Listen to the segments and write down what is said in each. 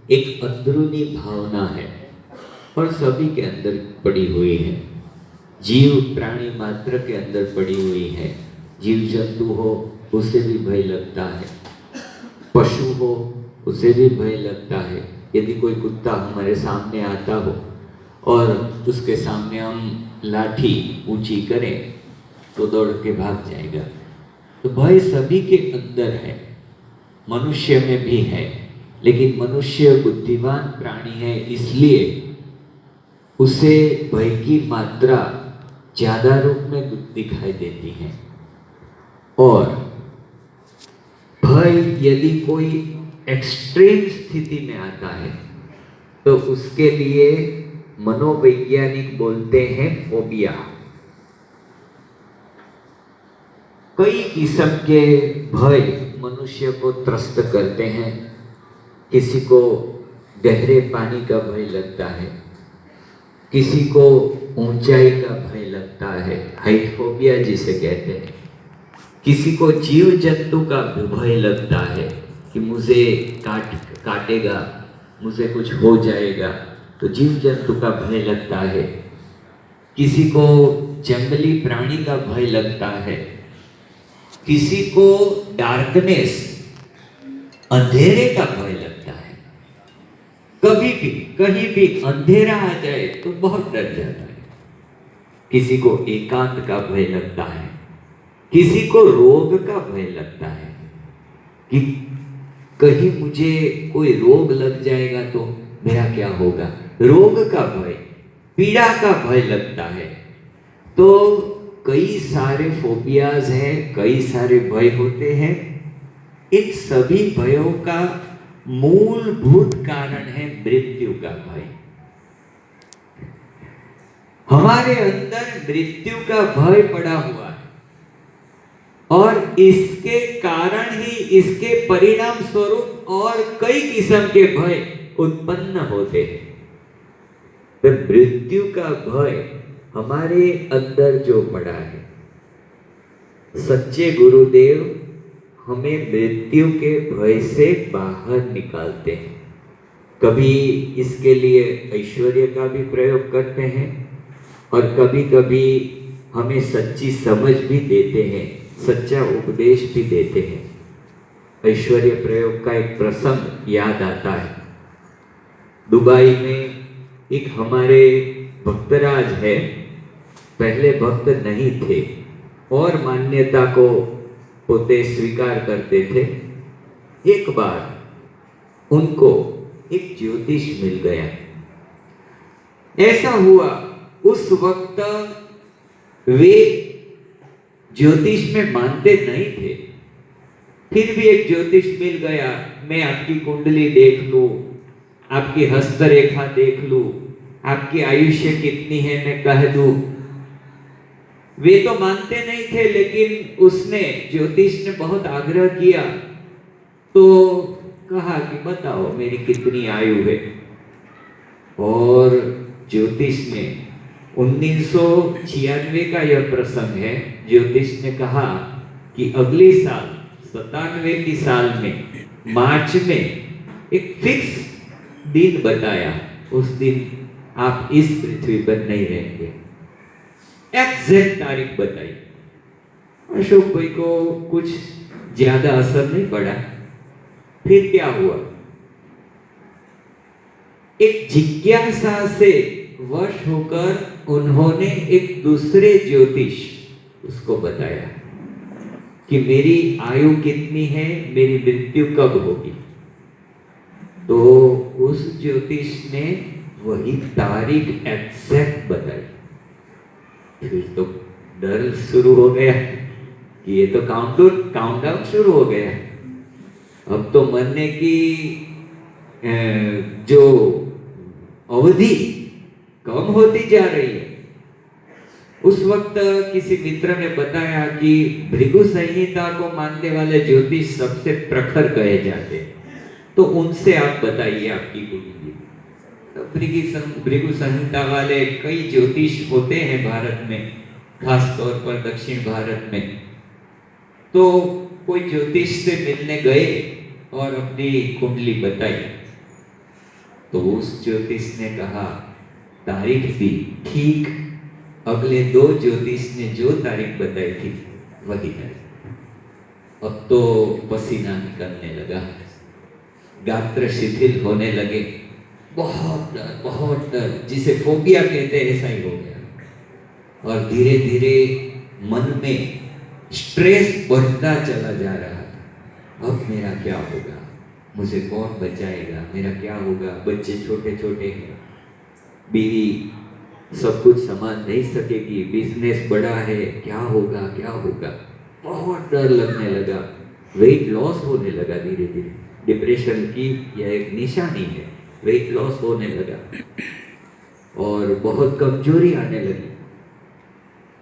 एक अंदरूनी भावना है और सभी के अंदर पड़ी हुई है। जीव प्राणी मात्र के अंदर पड़ी हुई है। जीव जंतु हो उसे भी भय लगता है, पशु हो उसे भी भय लगता है। यदि कोई कुत्ता हमारे सामने आता हो और उसके सामने हम लाठी ऊंची करें तो दौड़ के भाग जाएगा। तो भय सभी के अंदर है, मनुष्य में भी है, लेकिन मनुष्य बुद्धिमान प्राणी है, इसलिए उसे भय की मात्रा ज्यादा रूप में दिखाई देती है। और भय यदि कोई एक्सट्रीम स्थिति में आता है तो उसके लिए मनोवैज्ञानिक बोलते हैं फोबिया। कई किस्म के भय मनुष्य को त्रस्त करते हैं। किसी को गहरे पानी का भय लगता है, किसी को ऊंचाई का भय लगता है, हाइट फोबिया जिसे कहते हैं। किसी को जीव जंतु का भय लगता है कि मुझे काटेगा, मुझे कुछ हो जाएगा, तो जीव जंतु का भय लगता है। किसी को जंगली प्राणी का भय लगता है, किसी को डार्कनेस अंधेरे का भय लगता है। कभी भी कहीं भी अंधेरा आ जाए तो बहुत डर जाता है। किसी को एकांत का भय लगता है, किसी को रोग का भय लगता है कि कहीं मुझे कोई रोग लग जाएगा तो मेरा क्या होगा। रोग का भय, पीड़ा का भय लगता है। तो कई सारे फोबियाज हैं, कई सारे भय होते हैं। इन सभी भयों का मूलभूत कारण है मृत्यु का भय। हमारे अंदर मृत्यु का भय पड़ा हुआ है और इसके कारण ही, इसके परिणाम स्वरूप और कई किस्म के भय उत्पन्न होते हैं। तो मृत्यु का भय हमारे अंदर जो पड़ा है, सच्चे गुरुदेव हमें मृत्यु के भय से बाहर निकालते हैं। कभी इसके लिए ऐश्वर्य का भी प्रयोग करते हैं और कभी कभी हमें सच्ची समझ भी देते हैं, सच्चा उपदेश भी देते हैं। ऐश्वर्य प्रयोग का एक प्रसंग याद आता है। दुबई में एक हमारे भक्तराज है, पहले भक्त नहीं थे और मान्यता को पोते स्वीकार करते थे। एक बार उनको एक ज्योतिष मिल गया। ऐसा हुआ, उस वक्त वे ज्योतिष में मानते नहीं थे, फिर भी एक ज्योतिष मिल गया। मैं आपकी कुंडली देख लूं, आपकी हस्तरेखा देख लूं, आपकी आयुष्य कितनी है मैं कह दूं। वे तो मानते नहीं थे, लेकिन उसने, ज्योतिष ने बहुत आग्रह किया तो कहा कि बताओ मेरी कितनी आयु है। और ज्योतिष ने, 1996 का यह प्रसंग है, ज्योतिष ने कहा कि अगले साल 97 की साल में मार्च में एक फिक्स दिन बताया, उस दिन आप इस पृथ्वी पर नहीं रहेंगे। एग्जैक्ट तारीख बताई। अशोक भाई को कुछ ज्यादा असर नहीं पड़ा। फिर क्या हुआ, एक जिज्ञासा से वश होकर उन्होंने एक दूसरे ज्योतिष उसको बताया कि मेरी आयु कितनी है, मेरी मृत्यु कब होगी। तो उस ज्योतिष ने वही तारीख एग्जैक्ट बताई। फिर तो डर शुरू हो गया कि ये तो काउंटडाउन शुरू हो गया। अब तो मरने की जो अवधि कम होती जा रही है। उस वक्त किसी मित्र ने बताया कि भृगु संहिता को मानने वाले ज्योतिष सबसे प्रखर कहे जाते हैं, तो उनसे आप बताइए आपकी कुंडली। तो भृगु संहिता वाले कई ज्योतिष होते हैं भारत में, खास तौर पर दक्षिण भारत में। तो कोई ज्योतिष से मिलने गए और अपनी कुंडली बताई। तो उस ज्योतिष ने कहा तारीख भी ठीक अगले 2 ज्योतिष ने जो तारीख बताई थी वही तारीख। अब तो पसीना निकलने लगा, गात्र शिथिल होने लगे, बहुत डर जिसे फोबिया कहते हैं ऐसा ही हो गया। और धीरे धीरे मन में स्ट्रेस बढ़ता चला जा रहा था। अब मेरा क्या होगा, मुझे कौन बचाएगा, मेरा क्या होगा, बच्चे छोटे छोटे हैं, बीवी सब कुछ संभाल नहीं सकेगी, बिजनेस बड़ा है, क्या होगा क्या होगा। बहुत डर लगने लगा, वेट लॉस होने लगा धीरे धीरे। डिप्रेशन की यह एक निशानी है, वेट लॉस होने लगा और बहुत कमजोरी आने लगी।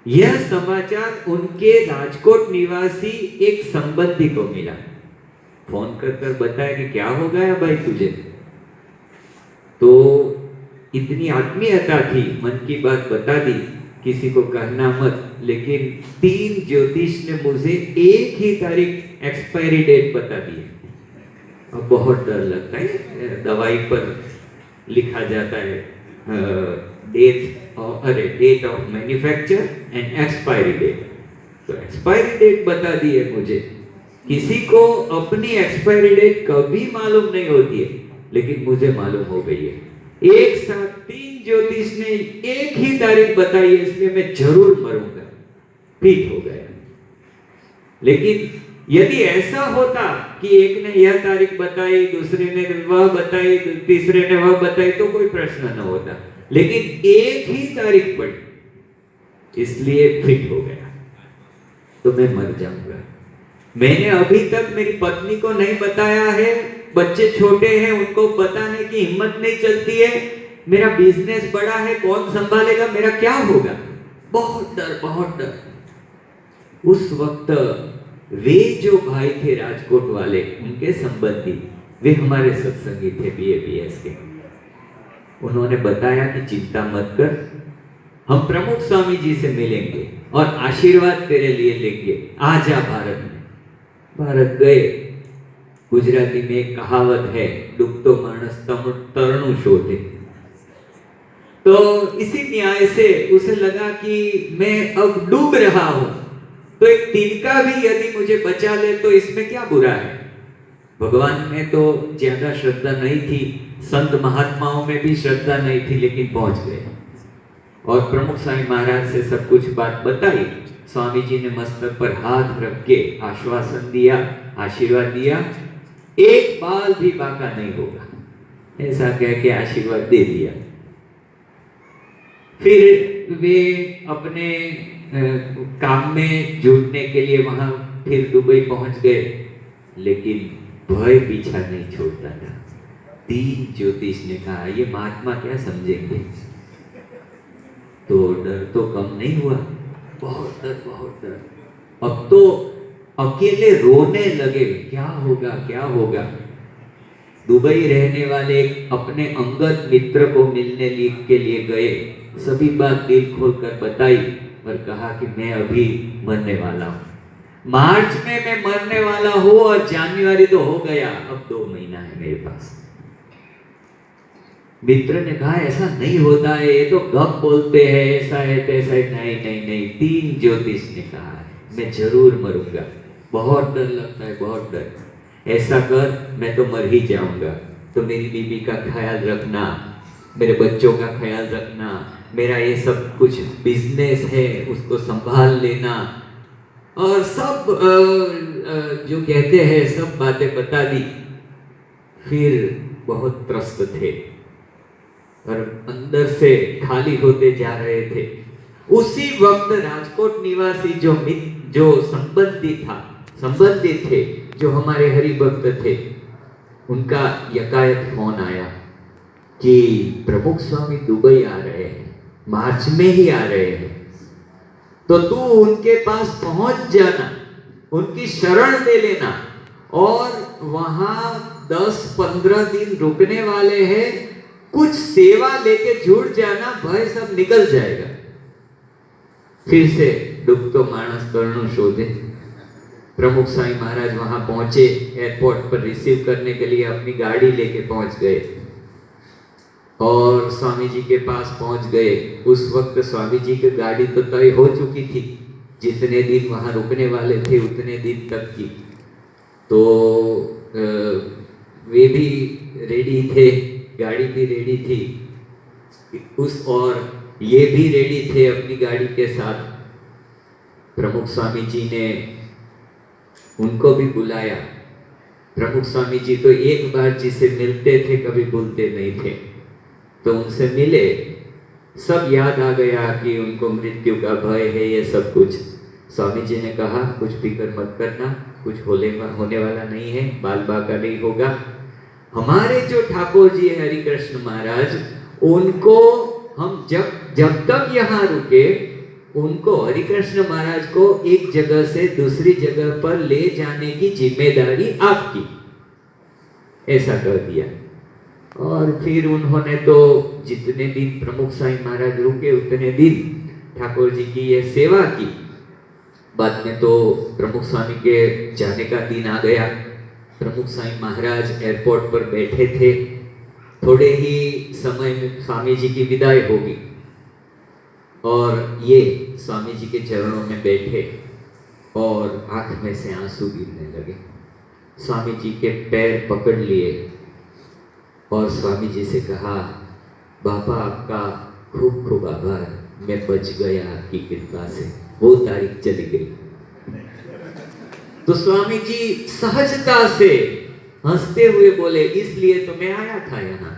यह समाचार उनके राजकोट निवासी एक संबंधी को मिला। फोन कर बताया कि क्या हो गया भाई तुझे। तो इतनी आत्मीयता थी, मन की बात बता दी, किसी को कहना मत। लेकिन 3 ज्योतिष ने मुझे एक ही तारीख एक्सपायरी डेट बता दी। अब बहुत डर लगता है, दवाई पर लिखा जाता है date of manufacture and expiry date. तो एक्सपायरी डेट बता दी है मुझे। किसी को अपनी एक्सपायरी डेट कभी मालूम नहीं होती है, लेकिन मुझे मालूम हो गई है। एक साथ 3 ज्योतिष ने एक ही तारीख बताई है, इसलिए मैं जरूर मरूंगा। ठीक हो गया। लेकिन यदि ऐसा होता कि एक ने यह तारीख बताई, दूसरे ने वह बताई, तीसरे ने वह बताई, तो कोई प्रश्न न होता। लेकिन एक ही तारीख पड़ी, इसलिए फिट हो गया। तो मैं मर जाऊंगा। मैंने अभी तक मेरी पत्नी को नहीं बताया है, बच्चे छोटे हैं, उनको बताने की हिम्मत नहीं चलती है। मेरा बिजनेस बड़ा है, कौन संभालेगा, मेरा क्या होगा। बहुत डर। उस वक्त वे जो भाई थे राजकोट वाले, उनके संबंधी, वे हमारे सत्संगी थे BAPS के। उन्होंने बताया कि चिंता मत कर, हम प्रमुख स्वामी जी से मिलेंगे और आशीर्वाद तेरे लिए लेंगे, आ जा भारत में। भारत गए। गुजराती में एक कहावत है, डूबतो मानस तरनु शोधे। तो इसी न्याय से उसे लगा कि मैं अब डूब रहा हूं, तो एक तिनका भी यदि मुझे बचा ले तो इसमें क्या बुरा है। भगवान में तो ज्यादा श्रद्धा नहीं थी, संत महात्माओं में भी श्रद्धा नहीं थी, लेकिन पहुंच गए और प्रमुख स्वामी महाराज से सब कुछ बात बताई। स्वामी जी ने मस्तक पर हाथ रख के आश्वासन दिया, आशीर्वाद दिया, एक बाल भी बाका नहीं होगा, ऐसा कह के आशीर्वाद दे दिया। फिर वे अपने काम में जुड़ने के लिए वहां फिर दुबई पहुंच गए, लेकिन भय पीछा नहीं छोड़ता था। 3 ज्योतिष ने कहा ये महात्मा क्या समझेंगे, तो डर तो कम नहीं हुआ, बहुत डर। अब तो अकेले रोने लगे, क्या होगा। दुबई रहने वाले अपने अंगद मित्र को मिलने के लिए गए, सभी बात दिल खोलकर बताई और कहा कि मैं अभी मरने वाला हूँ, मार्च में मैं मरने वाला हूँ और जनवरी तो हो गया, अब 2 महीना है मेरे पास। मित्र ने कहा ऐसा नहीं होता है, ये तो गप बोलते हैं, ऐसा है तैसा है। नहीं, 3 ज्योतिष ने कहा है मैं जरूर मरूंगा, बहुत डर लगता है, बहुत डर। ऐसा कर, मैं तो मर ही जाऊंगा, तो मेरी बीवी का ख्याल रखना, मेरे बच्चों का ख्याल रखना, मेरा ये सब कुछ बिजनेस है उसको संभाल लेना, और सब जो कहते हैं सब बातें बता दी। फिर बहुत त्रस्त थे और अंदर से खाली होते जा रहे थे। उसी वक्त राजकोट निवासी जो संबंधी थे, जो हमारे हरि भक्त थे, उनका यकायक फोन आया कि प्रमुख स्वामी दुबई आ रहे हैं, मार्च में ही आ रहे हैं, तो तू उनके पास पहुंच जाना, उनकी शरण ले लेना और वहां 10-15 दिन रुकने वाले हैं, कुछ सेवा लेके जुड़ जाना, भय सब निकल जाएगा। फिर से डूबतो मानस तरनु शोधे। प्रमुख स्वामी महाराज वहां पहुंचे, एयरपोर्ट पर रिसीव करने के लिए अपनी गाड़ी लेके पहुंच गए। और स्वामी जी के पास पहुंच गए। उस वक्त स्वामी जी की गाड़ी तो तय हो चुकी थी, जितने दिन वहां रुकने वाले थे उतने दिन तक की। तो वे भी रेडी थे, गाड़ी भी रेडी थी, और ये भी रेडी थे अपनी गाड़ी के साथ। प्रमुख स्वामी जी ने उनको भी बुलाया। प्रमुख स्वामी जी तो एक बार जिसे मिलते थे कभी भूलते नहीं थे, तो उनसे मिले, सब याद आ गया कि उनको मृत्यु का भय है, ये सब कुछ। स्वामी जी ने कहा कुछ फिक्र मत करना, कुछ होने वाला नहीं है, बाल बाका नहीं होगा। हमारे जो ठाकुर जी है हरिकृष्ण महाराज, उनको हम जब तक यहाँ रुके, उनको हरिकृष्ण महाराज को एक जगह से दूसरी जगह पर ले जाने की जिम्मेदारी आपकी, ऐसा कर दिया। और फिर उन्होंने तो जितने दिन प्रमुख साईं महाराज रुके उतने दिन ठाकुर जी की ये सेवा की। बाद में तो प्रमुख स्वामी के जाने का दिन आ गया। प्रमुख साईं महाराज एयरपोर्ट पर बैठे थे, थोड़े ही समय में स्वामी जी की विदाई होगी, और ये स्वामी जी के चरणों में बैठे और आंख में से आंसू गिरने लगे। स्वामी जी के पैर पकड़ लिए और स्वामी जी से कहा, बाबा आपका खूब खूब आभार, मैं बच गया आपकी कृपा से, वो तारीख चली गई। तो स्वामी जी सहजता से हंसते हुए बोले, इसलिए तो मैं आया था यहाँ,